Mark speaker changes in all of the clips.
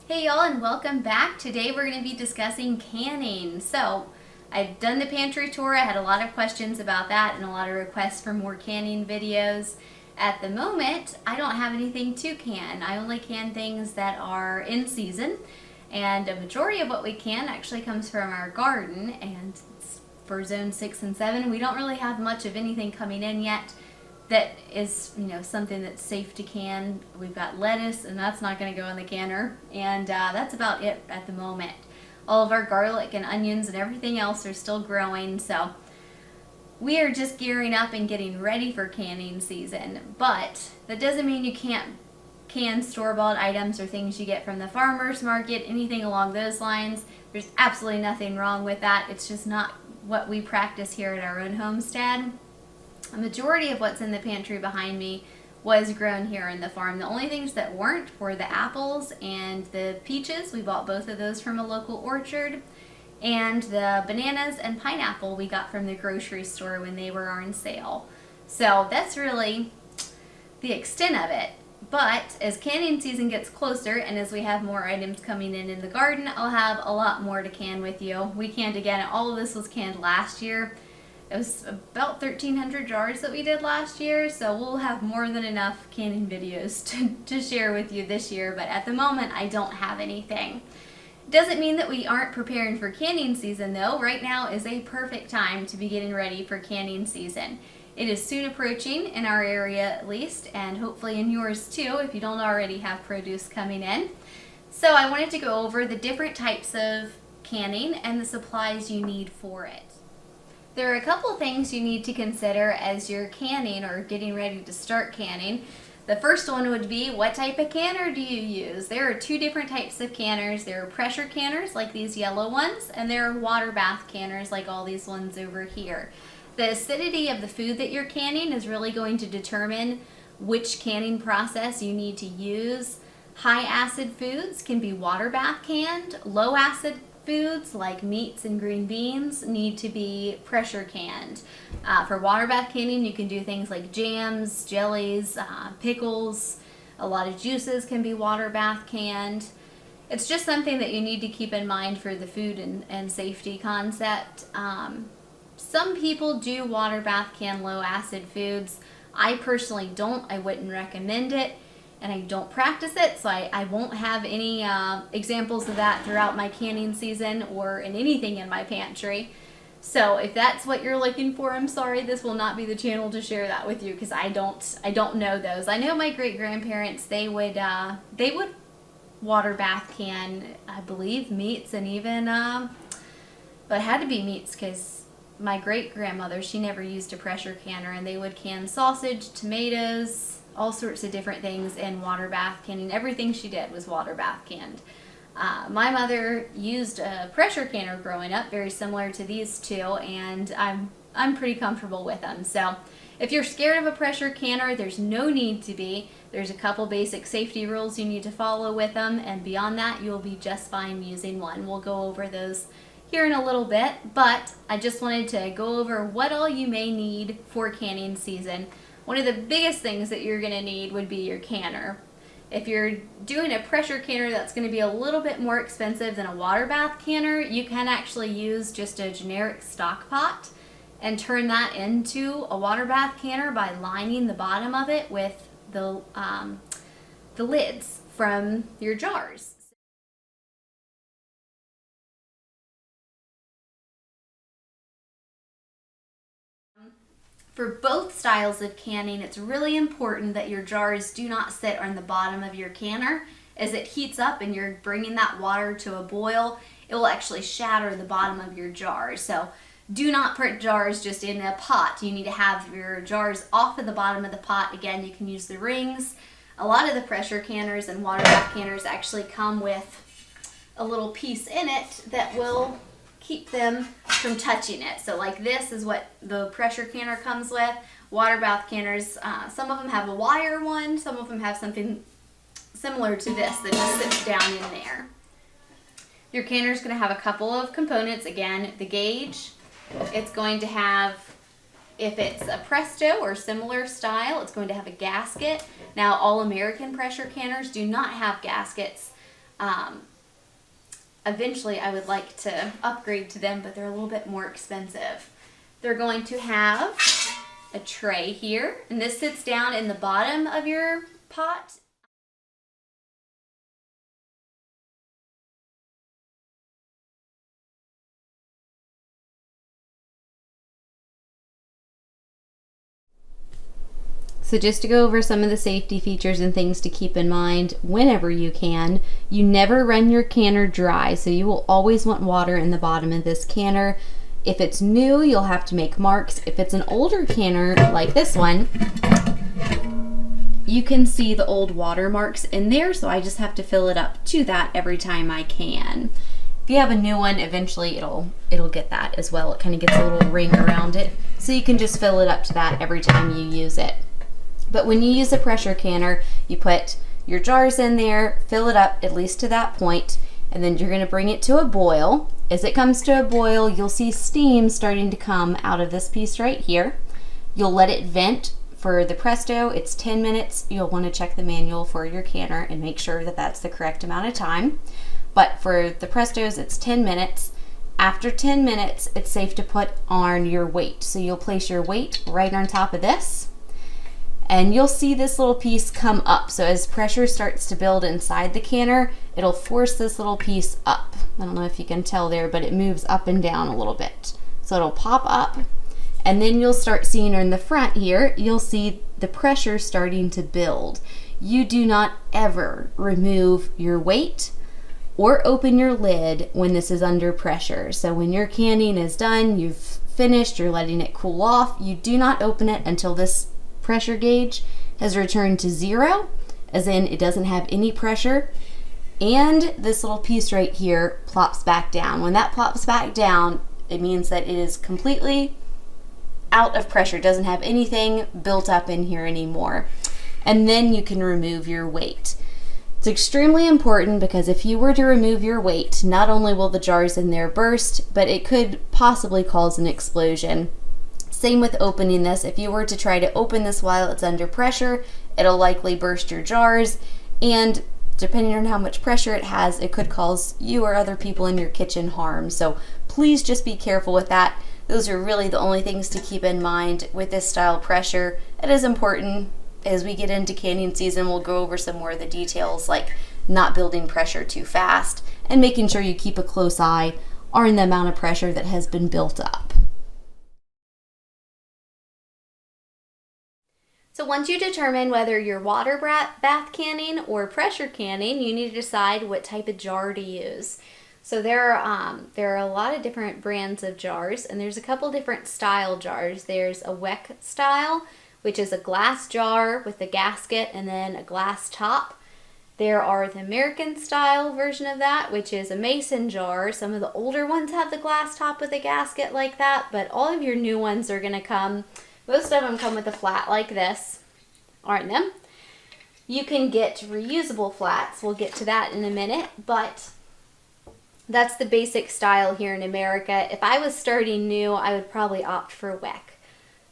Speaker 1: Hey y'all, and welcome back. Today we're going to be discussing canning. So I've done the pantry tour. I had a lot of questions about that and a lot of requests for more canning videos. At the moment, I don't have anything to can. I only can things that are in season, and a majority of what we can actually comes from our garden, and for zone 6 and 7 we don't really have much of anything coming in yet that is, something that's safe to can. We've got lettuce, and that's not going to go in the canner, and that's about it at the moment. All of our garlic and onions and everything else are still growing, so we are just gearing up and getting ready for canning season. But that doesn't mean you can't can store-bought items or things you get from the farmer's market, anything along those lines. There's absolutely nothing wrong with that. It's just not what we practice here at our own homestead. A majority of what's in the pantry behind me was grown here in the farm. The only things that weren't were the apples and the peaches. We bought both of those from a local orchard. And the bananas and pineapple we got from the grocery store when they were on sale. So that's really the extent of it. But as canning season gets closer and as we have more items coming in the garden, I'll have a lot more to can with you. We canned again. All of this was canned last year. It was about 1,300 jars that we did last year, so we'll have more than enough canning videos to share with you this year, but at the moment I don't have anything. Doesn't mean that we aren't preparing for canning season though. Right now is a perfect time to be getting ready for canning season. It is soon approaching in our area at least, and hopefully in yours too if you don't already have produce coming in. So I wanted to go over the different types of canning and the supplies you need for it. There are a couple things you need to consider as you're canning or getting ready to start canning. The first one would be, what type of canner do you use? There are two different types of canners. There are pressure canners like these yellow ones, and there are water bath canners like all these ones over here. The acidity of the food that you're canning is really going to determine which canning process you need to use. High acid foods can be water bath canned. Low acid foods like meats and green beans need to be pressure canned. For water bath canning, you can do things like jams, jellies, pickles. A lot of juices can be water bath canned. It's just something that you need to keep in mind for the food and safety concept. Some people do water bath can low acid foods. I personally don't. I wouldn't recommend it, and I don't practice it, so I won't have any examples of that throughout my canning season or in anything in my pantry. So if that's what you're looking for, I'm sorry, this will not be the channel to share that with you because I don't know those. I know my great-grandparents, they would water bath can, I believe, meats, and even but it had to be meats because my great-grandmother, she never used a pressure canner, and they would can sausage, tomatoes, all sorts of different things in water bath canning. Everything she did was water bath canned. My mother used a pressure canner growing up, very similar to these two, and I'm pretty comfortable with them. So if you're scared of a pressure canner, there's no need to be. There's a couple basic safety rules you need to follow with them, and beyond that, you'll be just fine using one. We'll go over those here in a little bit, but I just wanted to go over what all you may need for canning season. One of the biggest things that you're going to need would be your canner. If you're doing a pressure canner, that's going to be a little bit more expensive than a water bath canner. You can actually use just a generic stock pot and turn that into a water bath canner by lining the bottom of it with the lids from your jars. For both styles of canning, it's really important that your jars do not sit on the bottom of your canner. As it heats up and you're bringing that water to a boil, it will actually shatter the bottom of your jar. So do not put jars just in a pot. You need to have your jars off of the bottom of the pot. Again, you can use the rings. A lot of the pressure canners and water bath canners actually come with a little piece in it that will keep them from touching it. So like this is what the pressure canner comes with. Water bath canners, some of them have a wire one, some of them have something similar to this that just sits down in there. Your canner is going to have a couple of components. Again, the gauge. It's going to have, if it's a Presto or similar style, it's going to have a gasket. Now all American pressure canners do not have gaskets. Eventually I would like to upgrade to them, but they're a little bit more expensive. They're going to have a tray here, and this sits down in the bottom of your pot. So just to go over some of the safety features and things to keep in mind whenever you can, you never run your canner dry, so you will always want water in the bottom of this canner. If it's new, you'll have to make marks. If it's an older canner like this one, you can see the old water marks in there, so I just have to fill it up to that every time I can. If you have a new one, eventually it'll get that as well. It kind of gets a little ring around it, so you can just fill it up to that every time you use it. But when you use a pressure canner, you put your jars in there, fill it up at least to that point, and then you're going to bring it to a boil. As it comes to a boil, you'll see steam starting to come out of this piece right here. You'll let it vent. For the Presto, it's 10 minutes. You'll want to check the manual for your canner and make sure that that's the correct amount of time. But for the Prestos, it's 10 minutes. After 10 minutes, it's safe to put on your weight. So you'll place your weight right on top of this, and you'll see this little piece come up. So as pressure starts to build inside the canner, it'll force this little piece up. I don't know if you can tell there, but it moves up and down a little bit. So it'll pop up, and then you'll start seeing in the front here, you'll see the pressure starting to build. You do not ever remove your weight or open your lid when this is under pressure. So when your canning is done, you've finished, you're letting it cool off, you do not open it until this pressure gauge has returned to 0, as in it doesn't have any pressure, and this little piece right here plops back down. When that plops back down, it means that it is completely out of pressure, doesn't have anything built up in here anymore. And then you can remove your weight. It's extremely important, because if you were to remove your weight, not only will the jars in there burst, but it could possibly cause an explosion. Same with opening this. If you were to try to open this while it's under pressure, it'll likely burst your jars, and depending on how much pressure it has, it could cause you or other people in your kitchen harm. So please just be careful with that. Those are really the only things to keep in mind with this style pressure. It is important. As we get into canning season, we'll go over some more of the details, like not building pressure too fast and making sure you keep a close eye on the amount of pressure that has been built up. So once you determine whether you're water bath canning or pressure canning, you need to decide what type of jar to use. So there are a lot of different brands of jars, and there's a couple different style jars. There's a Weck style, which is a glass jar with a gasket and then a glass top. There are the American style version of that, which is a mason jar. Some of the older ones have the glass top with a gasket like that, but all of your new ones are going to come, most of them come with a flat like this, aren't them? You can get reusable flats. We'll get to that in a minute, but that's the basic style here in America. If I was starting new, I would probably opt for Weck.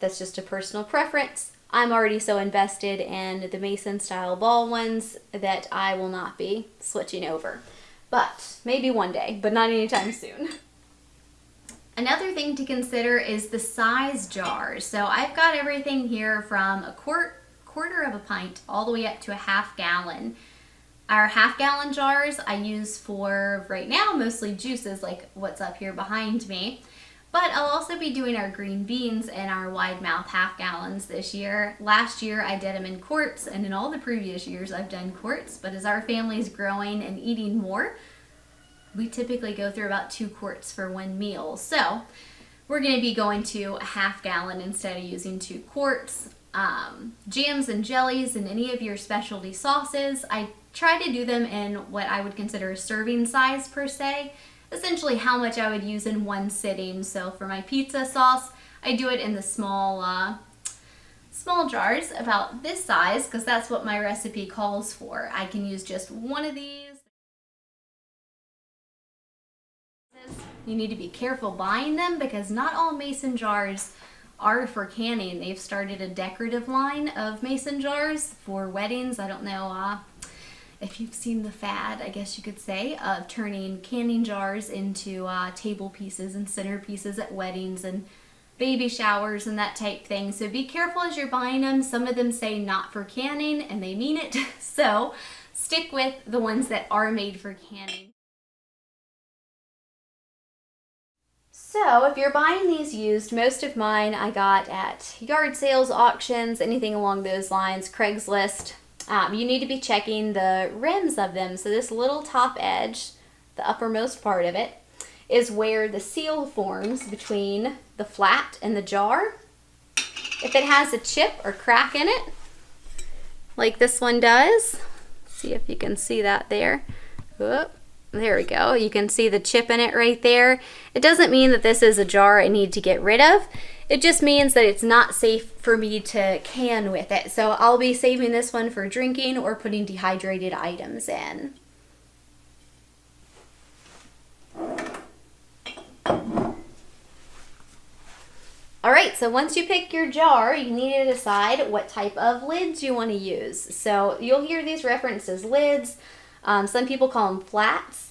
Speaker 1: That's just a personal preference. I'm already so invested in the Mason style ball ones that I will not be switching over. But maybe one day, but not anytime soon. Another thing to consider is the size jars. So I've got everything here from a quarter of a pint all the way up to a half gallon. Our half-gallon jars I use for, right now, mostly juices, like what's up here behind me. But I'll also be doing our green beans and our wide mouth half-gallons this year. Last year I did them in quarts, and in all the previous years I've done quarts. But as our family's growing and eating more, we typically go through about 2 quarts for one meal. So we're going to be going to a half-gallon instead of using 2 quarts. Jams and jellies and any of your specialty sauces, I try to do them in what I would consider a serving size per se. Essentially how much I would use in one sitting. So for my pizza sauce, I do it in the small jars about this size, because that's what my recipe calls for. I can use just one of these. You need to be careful buying them, because not all mason jars are for canning. They've started a decorative line of mason jars for weddings. I don't know if you've seen the fad, I guess you could say, of turning canning jars into table pieces and centerpieces at weddings and baby showers and that type thing. So be careful as you're buying them. Some of them say not for canning, and they mean it. So stick with the ones that are made for canning. So if you're buying these used, most of mine I got at yard sales, auctions, anything along those lines, Craigslist. You need to be checking the rims of them. So this little top edge, the uppermost part of it, is where the seal forms between the flat and the jar. If it has a chip or crack in it, like this one does, see if you can see that there. Whoop. There we go. You can see the chip in it right there. It doesn't mean that this is a jar I need to get rid of. It just means that it's not safe for me to can with it. So I'll be saving this one for drinking or putting dehydrated items in. Alright, so once you pick your jar, you need to decide what type of lids you want to use. So you'll hear these referenced as lids. Some people call them flats.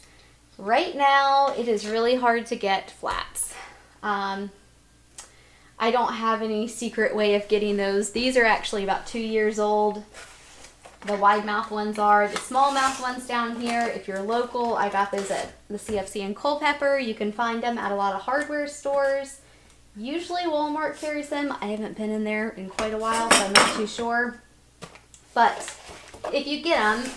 Speaker 1: Right now, it is really hard to get flats. I don't have any secret way of getting those. These are actually about 2 years old. The wide mouth ones are. The small mouth ones down here, if you're local, I got those at the CFC in Culpeper. You can find them at a lot of hardware stores. Usually Walmart carries them. I haven't been in there in quite a while, so I'm not too sure. But if you get them,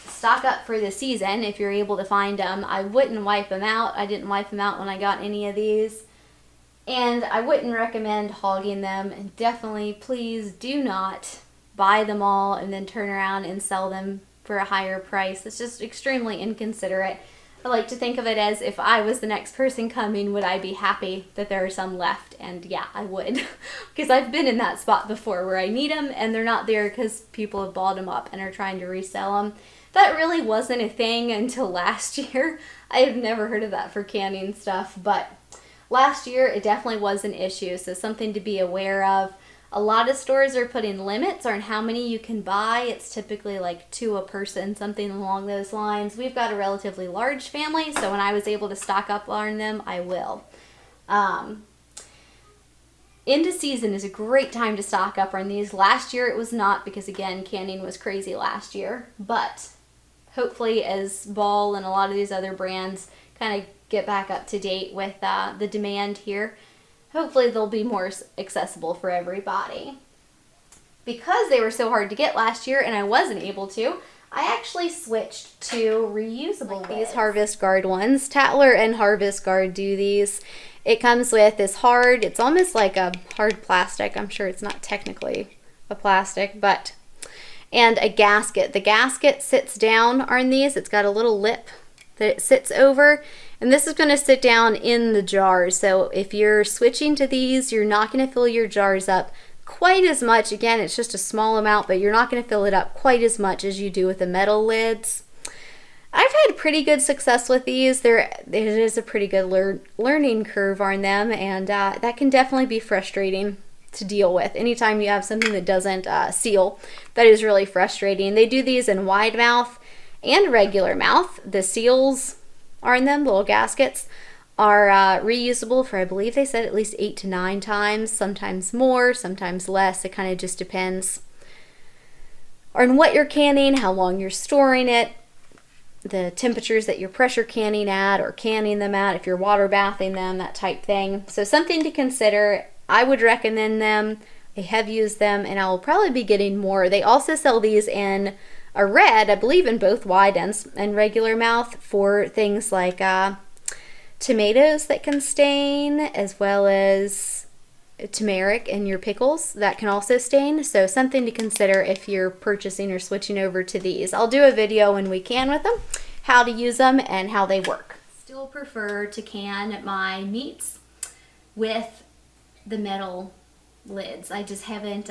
Speaker 1: stock up for the season if you're able to find them. I wouldn't wipe them out. I didn't wipe them out when I got any of these. And I wouldn't recommend hogging them. And definitely, please do not buy them all and then turn around and sell them for a higher price. It's just extremely inconsiderate. I like to think of it as if I was the next person coming, would I be happy that there are some left? And yeah, I would. Because I've been in that spot before where I need them and they're not there because people have bought them up and are trying to resell them. That really wasn't a thing until last year. I have never heard of that for canning stuff, but last year it definitely was an issue, so something to be aware of. A lot of stores are putting limits on how many you can buy. It's typically like 2 a person, something along those lines. We've got a relatively large family, so when I was able to stock up on them, I will. Into season is a great time to stock up on these. Last year it was not because, again, canning was crazy last year, but hopefully as Ball and a lot of these other brands kind of get back up to date with the demand here, hopefully they'll be more accessible for everybody. Because they were so hard to get last year and I wasn't able to, I actually switched to reusable lids. These Harvest Guard ones. Tatler and Harvest Guard do these. It comes with this hard, it's almost like a hard plastic. I'm sure it's not technically a plastic, but, and a gasket. The gasket sits down on these. It's got a little lip that it sits over, and this is going to sit down in the jars. So if you're switching to these, you're not going to fill your jars up quite as much. Again, it's just a small amount, but you're not going to fill it up quite as much as you do with the metal lids. I've had pretty good success with these. There is a pretty good learning curve on them, and that can definitely be frustrating to deal with. Anytime you have something that doesn't seal, that is really frustrating. They do these in wide mouth and regular mouth. The seals are in them, the little gaskets, are reusable for, I believe they said, at least 8 to 9 times, sometimes more, sometimes less. It kind of just depends on what you're canning, how long you're storing it, the temperatures that you're pressure canning at or canning them at, if you're water bathing them, that type thing. So something to consider. I would recommend them. I have used them, and I will probably be getting more. They also sell these in a red, I believe in both wide and regular mouth, for things like tomatoes that can stain, as well as turmeric in your pickles that can also stain. So something to consider if you're purchasing or switching over to these. I'll do a video when we can with them, how to use them and how they work. Still prefer to can my meats with the metal lids. I just haven't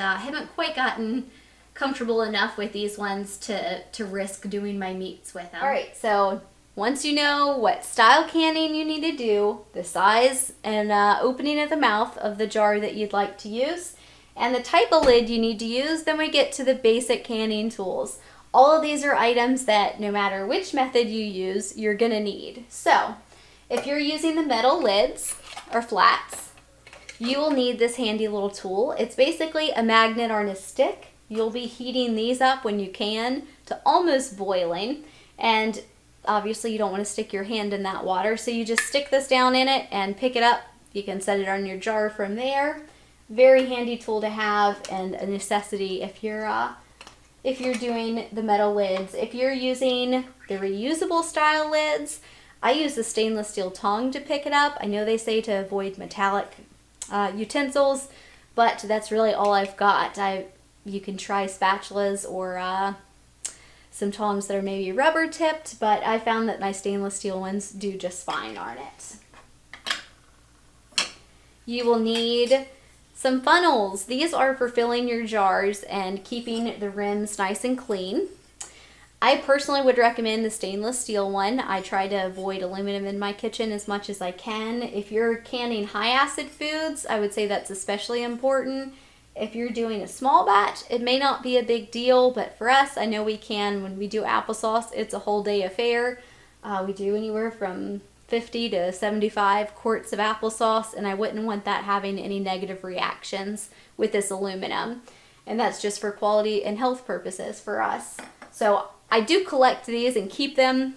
Speaker 1: quite gotten comfortable enough with these ones to risk doing my meats with them. Alright, so once you know what style canning you need to do, the size and opening of the mouth of the jar that you'd like to use, and the type of lid you need to use, then we get to the basic canning tools. all of these are items that no matter which method you use, you're gonna need. So if you're using the metal lids or flats, you will need this handy little tool. It's basically a magnet on a stick. You'll be heating these up when you can to almost boiling, and obviously you don't want to stick your hand in that water, so you just stick this down in it and pick it up. You can set it on your jar from there. Very handy tool to have and a necessity if you're doing the metal lids. If you're using the reusable style lids, I use the stainless steel tongue to pick it up. I know they say to avoid metallic utensils, but that's really all I've got. You can try spatulas or some tongs that are maybe rubber tipped, but I found that my stainless steel ones do just fine on it. You will need some funnels. These are for filling your jars and keeping the rims nice and clean. I personally would recommend the stainless steel one. I try to avoid aluminum in my kitchen as much as I can. If you're canning high acid foods, I would say that's especially important. If you're doing a small batch, it may not be a big deal, but for us, I know we can. When we do applesauce, it's a whole day affair. We do anywhere from 50 to 75 quarts of applesauce, and I wouldn't want that having any negative reactions with this aluminum. And that's just for quality and health purposes for us. So I do collect these and keep them.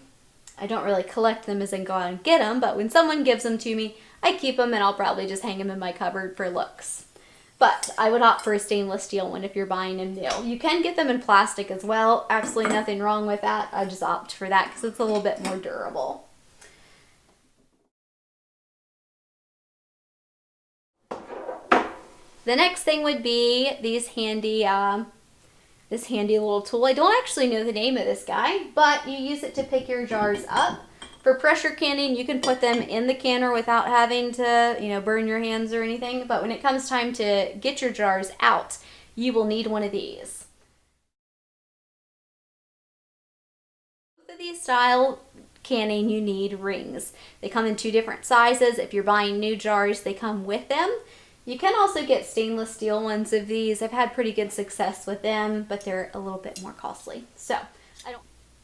Speaker 1: I don't really collect them as in go out and get them, but when someone gives them to me, I keep them and I'll probably just hang them in my cupboard for looks. But I would opt for a stainless steel one if you're buying them new. You can get them in plastic as well. Absolutely nothing wrong with that. I just opt for that because it's a little bit more durable. The next thing would be these handy, this handy little tool. I don't actually know the name of this guy, but you use it to pick your jars up. For pressure canning, you can put them in the canner without having to, burn your hands or anything. But when it comes time to get your jars out, you will need one of these. For these style canning, you need rings. They come in 2 different sizes. If you're buying new jars, they come with them. You can also get stainless steel ones of these. I've had pretty good success with them, but they're a little bit more costly.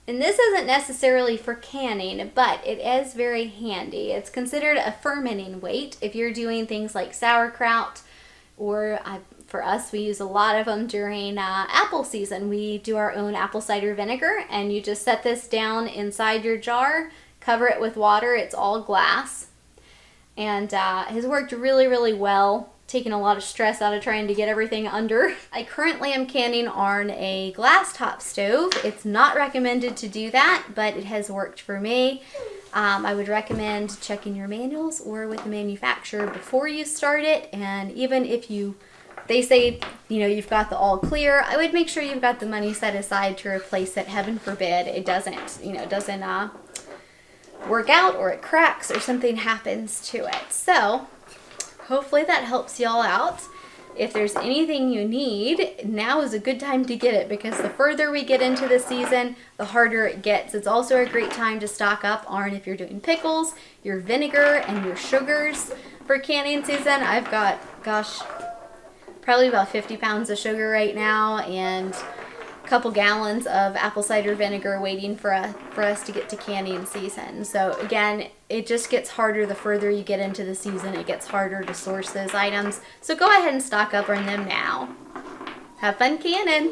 Speaker 1: And this isn't necessarily for canning, but it is very handy. It's considered a fermenting weight if you're doing things like sauerkraut, or for us, we use a lot of them during apple season. We do our own apple cider vinegar, and you just set this down inside your jar, cover it with water. It's all glass, and has worked really, really well. Taken a lot of stress out of trying to get everything under. I currently am canning on a glass top stove. It's not recommended to do that, but it has worked for me. I would recommend checking your manuals or with the manufacturer before you start it. And even if they say, you've got the all clear, I would make sure you've got the money set aside to replace it. Heaven forbid it doesn't work out, or it cracks, or something happens to it. So hopefully that helps y'all out. If there's anything you need, now is a good time to get it, because the further we get into the season, the harder it gets. It's also a great time to stock up on, if you're doing pickles, your vinegar and your sugars for canning season. I've got, probably about 50 pounds of sugar right now, and a couple gallons of apple cider vinegar waiting for us to get to canning season. So again, it just gets harder the further you get into the season. It gets harder to source those items. So go ahead and stock up on them now. Have fun canning!